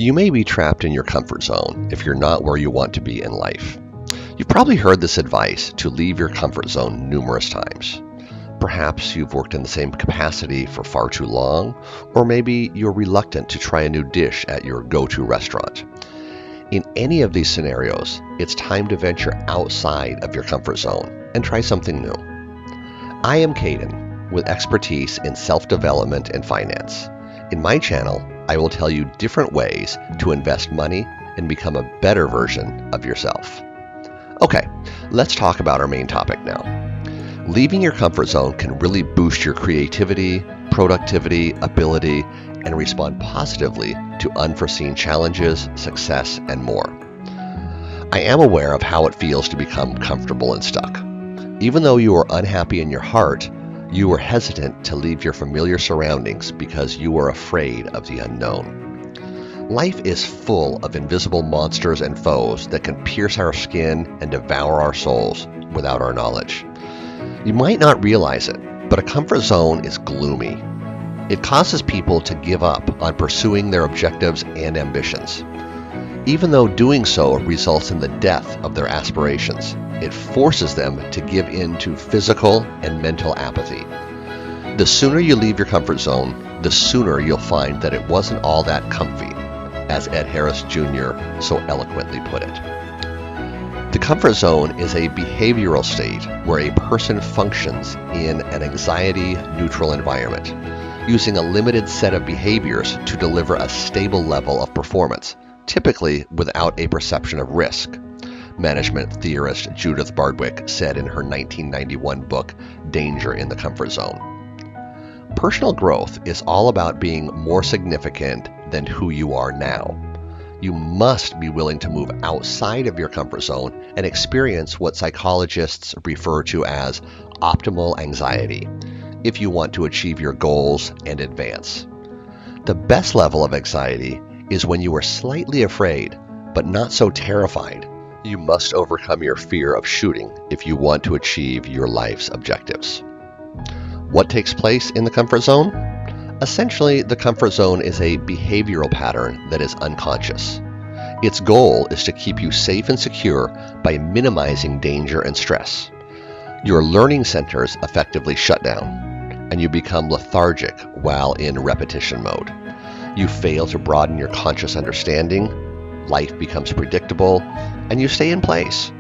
You may be trapped in your comfort zone if you're not where you want to be in life. You've probably heard this advice to leave your comfort zone numerous times. Perhaps you've worked in the same capacity for far too long, or maybe you're reluctant to try a new dish at your go-to restaurant. In any of these scenarios, it's time to venture outside of your comfort zone and try something new. I am Caden, with expertise in self-development and finance. In my channel, I will tell you different ways to invest money and become a better version of yourself. Okay, let's talk about our main topic now. Leaving your comfort zone can really boost your creativity, productivity, ability, and respond positively to unforeseen challenges, success, and more. I am aware of how it feels to become comfortable and stuck. Even though you are unhappy in your heart, you are hesitant to leave your familiar surroundings because you are afraid of the unknown. Life is full of invisible monsters and foes that can pierce our skin and devour our souls without our knowledge. You might not realize it, but a comfort zone is gloomy. It causes people to give up on pursuing their objectives and ambitions. Even though doing so results in the death of their aspirations, it forces them to give in to physical and mental apathy. The sooner you leave your comfort zone, the sooner you'll find that it wasn't all that comfy, as Ed Harris Jr. so eloquently put it. The comfort zone is a behavioral state where a person functions in an anxiety-neutral environment, using a limited set of behaviors to deliver a stable level of performance, typically without a perception of risk. Management theorist Judith Bardwick said in her 1991 book, Danger in the Comfort Zone. Personal growth is all about being more significant than who you are now. You must be willing to move outside of your comfort zone and experience what psychologists refer to as optimal anxiety if you want to achieve your goals and advance. The best level of anxiety is when you are slightly afraid, but not so terrified. You must overcome your fear of shooting if you want to achieve your life's objectives. What takes place in the comfort zone? Essentially, the comfort zone is a behavioral pattern that is unconscious. Its goal is to keep you safe and secure by minimizing danger and stress. Your learning centers effectively shut down, and you become lethargic while in repetition mode. You fail to broaden your conscious understanding, life becomes predictable, and you stay in place.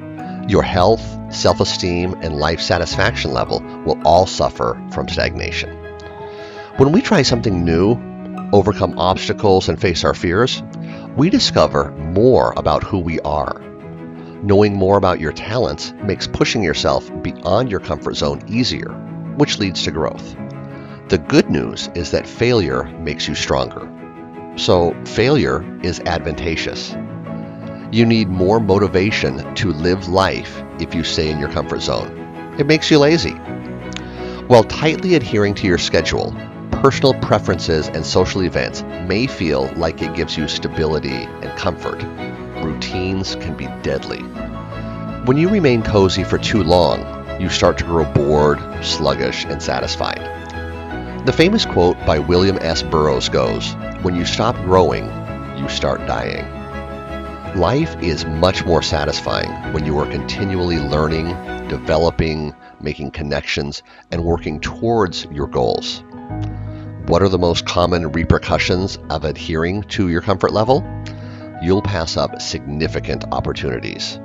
Your health, self-esteem, and life satisfaction level will all suffer from stagnation. When we try something new, overcome obstacles, and face our fears, we discover more about who we are. Knowing more about your talents makes pushing yourself beyond your comfort zone easier, which leads to growth. The good news is that failure makes you stronger. So failure is advantageous. You need more motivation to live life if you stay in your comfort zone. It makes you lazy. While tightly adhering to your schedule, personal preferences and social events may feel like it gives you stability and comfort. Routines can be deadly. When you remain cozy for too long, you start to grow bored, sluggish, and satisfied. The famous quote by William S. Burroughs goes, "When you stop growing, you start dying." Life is much more satisfying when you are continually learning, developing, making connections, and working towards your goals. What are the most common repercussions of adhering to your comfort level? You'll pass up significant opportunities.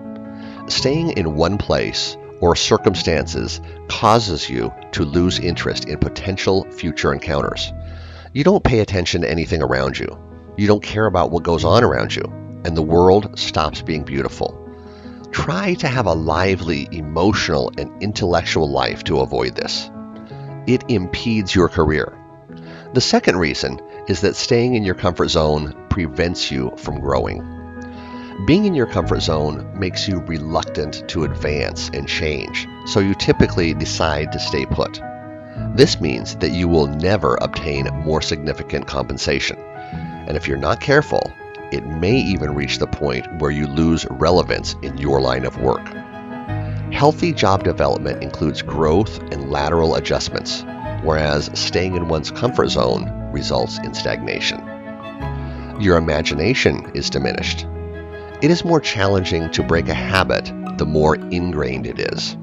Staying in one place or circumstances causes you to lose interest in potential future encounters. You don't pay attention to anything around you. You don't care about what goes on around you, and the world stops being beautiful. Try to have a lively, emotional, and intellectual life to avoid this. It impedes your career. The second reason is that staying in your comfort zone prevents you from growing. Being in your comfort zone makes you reluctant to advance and change, so you typically decide to stay put. This means that you will never obtain more significant compensation, and if you're not careful, it may even reach the point where you lose relevance in your line of work. Healthy job development includes growth and lateral adjustments, whereas staying in one's comfort zone results in stagnation. Your imagination is diminished. It is more challenging to break a habit the more ingrained it is.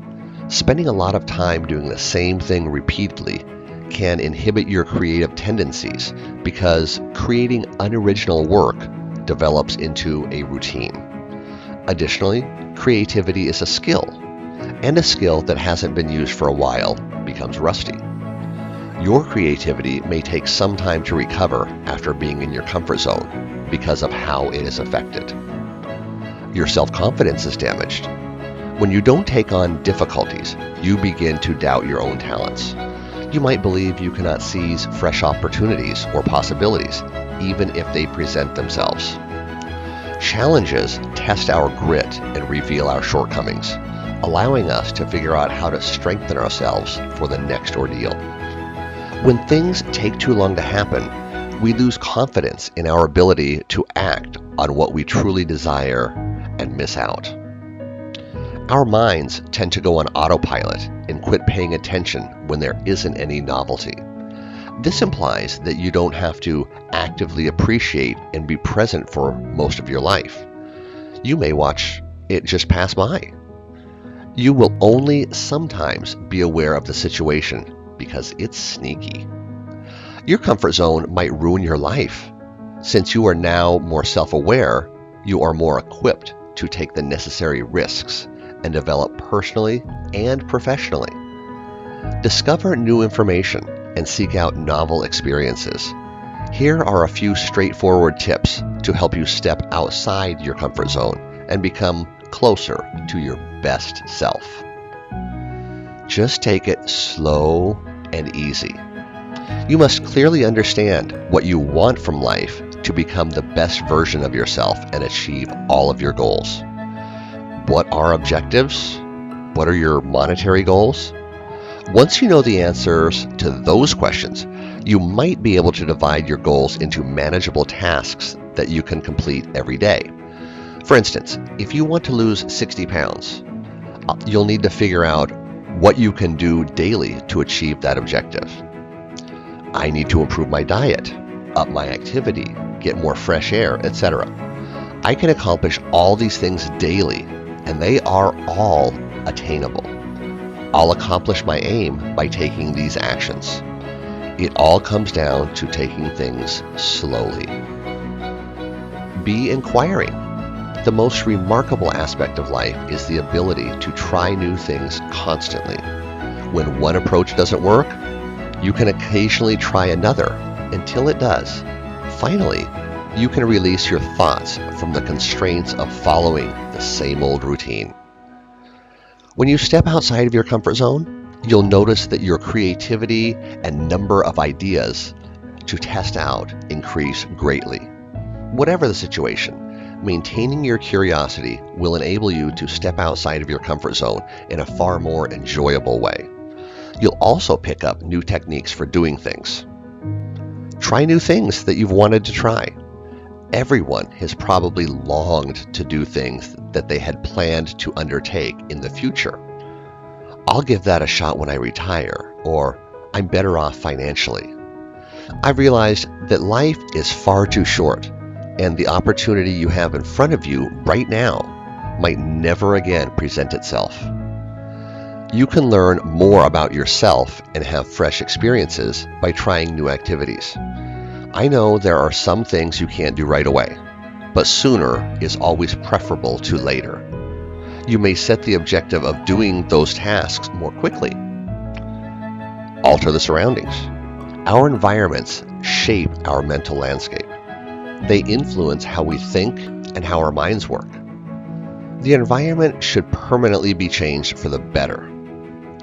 Spending a lot of time doing the same thing repeatedly can inhibit your creative tendencies because creating unoriginal work develops into a routine. Additionally, creativity is a skill, and a skill that hasn't been used for a while becomes rusty. Your creativity may take some time to recover after being in your comfort zone because of how it is affected. Your self-confidence is damaged. When you don't take on difficulties, you begin to doubt your own talents. You might believe you cannot seize fresh opportunities or possibilities, even if they present themselves. Challenges test our grit and reveal our shortcomings, allowing us to figure out how to strengthen ourselves for the next ordeal. When things take too long to happen, we lose confidence in our ability to act on what we truly desire and miss out. Our minds tend to go on autopilot and quit paying attention when there isn't any novelty. This implies that you don't have to actively appreciate and be present for most of your life. You may watch it just pass by. You will only sometimes be aware of the situation because it's sneaky. Your comfort zone might ruin your life. Since you are now more self-aware, you are more equipped to take the necessary risks and develop personally and professionally. Discover new information and seek out novel experiences. Here are a few straightforward tips to help you step outside your comfort zone and become closer to your best self. Just take it slow and easy. You must clearly understand what you want from life to become the best version of yourself and achieve all of your goals. What are objectives? What are your monetary goals? Once you know the answers to those questions, you might be able to divide your goals into manageable tasks that you can complete every day. For instance, if you want to lose 60 pounds, you'll need to figure out what you can do daily to achieve that objective. I need to improve my diet, up my activity, get more fresh air, etc. I can accomplish all these things daily, and they are all attainable. I'll accomplish my aim by taking these actions. It all comes down to taking things slowly. Be inquiring. The most remarkable aspect of life is the ability to try new things constantly. When one approach doesn't work, you can occasionally try another until it does. Finally, you can release your thoughts from the constraints of following the same old routine. When you step outside of your comfort zone, you'll notice that your creativity and number of ideas to test out increase greatly. Whatever the situation, maintaining your curiosity will enable you to step outside of your comfort zone in a far more enjoyable way. You'll also pick up new techniques for doing things. Try new things that you've wanted to try. Everyone has probably longed to do things that they had planned to undertake in the future. I'll give that a shot when I retire, or I'm better off financially. I've realized that life is far too short, and the opportunity you have in front of you right now might never again present itself. You can learn more about yourself and have fresh experiences by trying new activities. I know there are some things you can't do right away, but sooner is always preferable to later. You may set the objective of doing those tasks more quickly. Alter the surroundings. Our environments shape our mental landscape. They influence how we think and how our minds work. The environment should permanently be changed for the better.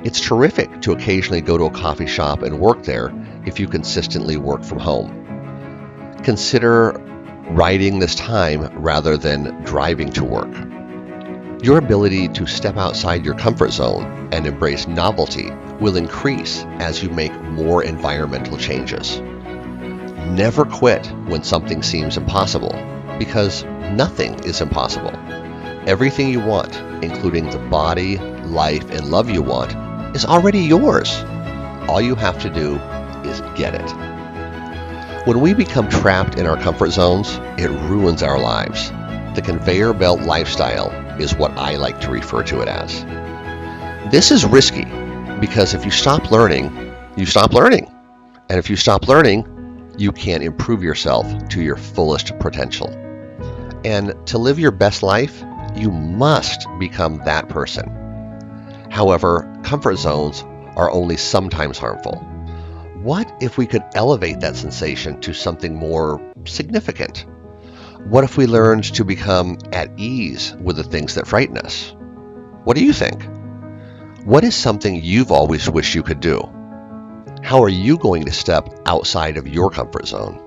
It's terrific to occasionally go to a coffee shop and work there if you consistently work from home. Consider riding this time rather than driving to work. Your ability to step outside your comfort zone and embrace novelty will increase as you make more environmental changes. Never quit when something seems impossible, because nothing is impossible. Everything you want, including the body, life, and love you want, is already yours. All you have to do is get it. When we become trapped in our comfort zones, it ruins our lives. The conveyor belt lifestyle is what I like to refer to it as. This is risky because if you stop learning, you stop learning. And if you stop learning, you can't improve yourself to your fullest potential. And to live your best life, you must become that person. However, comfort zones are only sometimes harmful. What if we could elevate that sensation to something more significant? What if we learned to become at ease with the things that frighten us? What do you think? What is something you've always wished you could do? How are you going to step outside of your comfort zone?